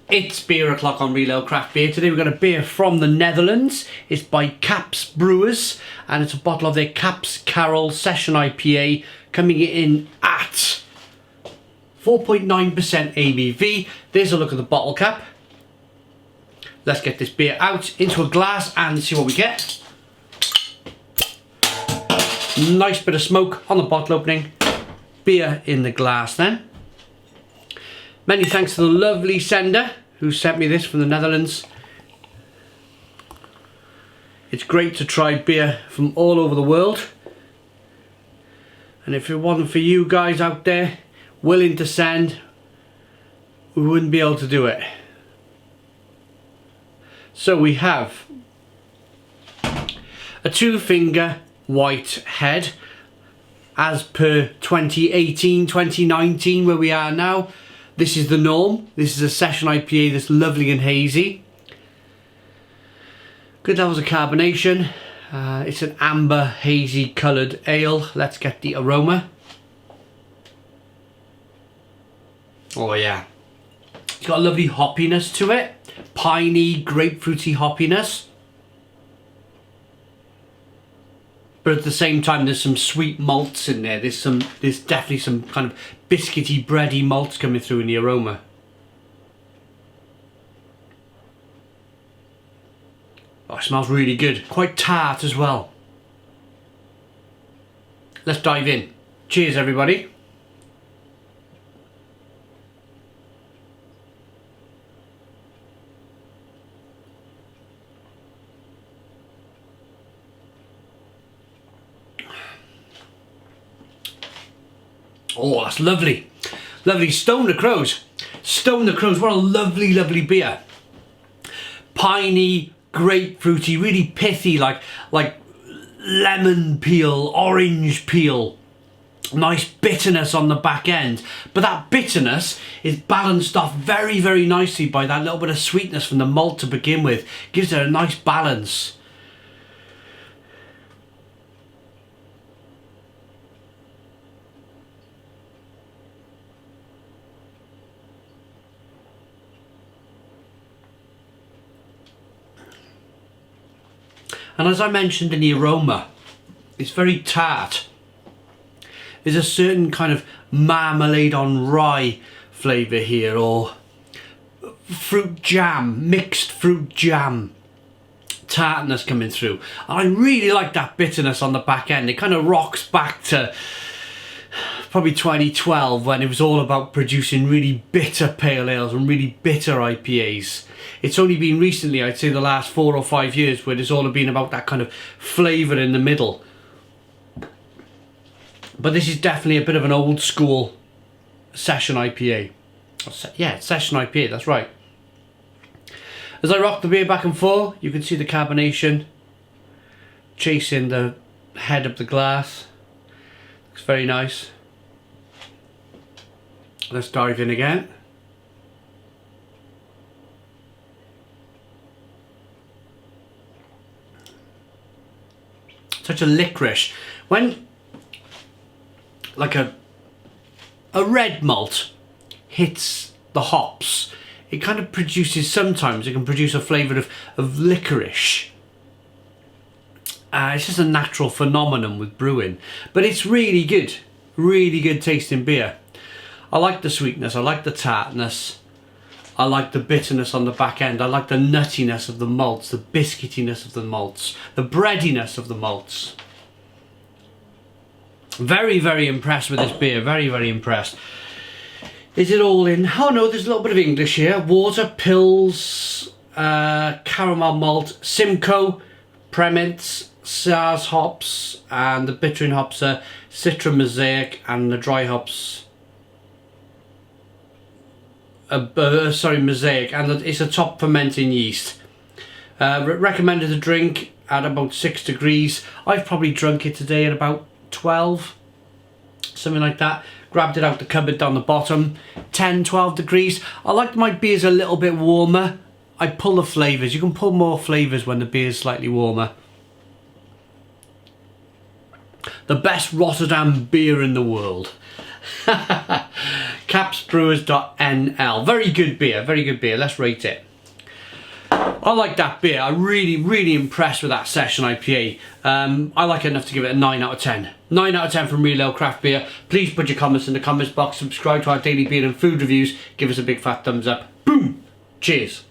It's beer o'clock on Reload Craft Beer. Today we've got a beer from the Netherlands. It's by Kaapse Brouwers and it's a bottle of their Kaapse Karel Session IPA coming in at 4.9% ABV. There's a look at the bottle cap. Let's get this beer out into a glass and see what we get. Nice bit of smoke on the bottle opening. Beer in the glass then. Many thanks to the lovely sender who sent me this from the Netherlands. It's great to try beer from all over the world. And if it wasn't for you guys out there willing to send, we wouldn't be able to do it. So we have a 2-finger white head as per 2018-2019 where we are now. This is the norm. This is a session IPA that's lovely and hazy. Good levels of carbonation. It's an amber hazy coloured ale. Let's get the aroma. Oh yeah. It's got a lovely hoppiness to it. Piney, grapefruity hoppiness. But at the same time there's some sweet malts in there. There's definitely some kind of biscuity, bready malts coming through in the aroma. Oh, it smells really good. Quite tart as well. Let's dive in. Cheers everybody. Oh, that's lovely. Lovely. Stone the Crows. Stone the Crows. What a lovely, lovely beer. Piney, grapefruity, really pithy, like lemon peel, orange peel. Nice bitterness on the back end. But that bitterness is balanced off very, very nicely by that little bit of sweetness from the malt to begin with. Gives it a nice balance. And as I mentioned in the aroma, it's very tart. There's a certain kind of marmalade on rye flavour here, or fruit jam, mixed fruit jam tartness coming through. And I really like that bitterness on the back end. It kind of rocks back to probably 2012 when it was all about producing really bitter pale ales and really bitter IPAs. It's only been recently, I'd say the last 4 or 5 years, where it's all been about that kind of flavour in the middle. But this is definitely a bit of an old school session IPA. Yeah, session IPA, that's right. As I rock the beer back and forth, you can see the carbonation chasing the head of the glass. Looks very nice. Let's dive in again. Such a licorice. When like a red malt hits the hops, it kind of produces, sometimes it can produce a flavour of licorice. It's just a natural phenomenon with brewing. But it's really good tasting beer. I like the sweetness, I like the tartness, I like the bitterness on the back end, I like the nuttiness of the malts, the biscuitiness of the malts, the breadiness of the malts. Very, very impressed with this beer, very, very impressed. Is it all in? Oh no, there's a little bit of English here. Water, pills, caramel malt, Simcoe, Premix, Saaz hops, and the bittering hops are Citra Mosaic, and the dry hops Mosaic, and it's a top fermenting yeast. Recommended to drink at about 6 degrees. I've probably drunk it today at about 12, something like that. Grabbed it out the cupboard down the bottom. 10-12 degrees. I like my beers a little bit warmer. I pull the flavours. You can pull more flavours when the beer's slightly warmer. The best Rotterdam beer in the world. Kaapsebrewers.nl. Very good beer, very good beer. Let's rate it. I like that beer. I'm really impressed with that Session IPA. I like it enough to give it a 9 out of 10. 9 out of 10 from Real Ale Craft Beer. Please put your comments in the comments box. Subscribe to our daily beer and food reviews. Give us a big fat thumbs up. Boom! Cheers.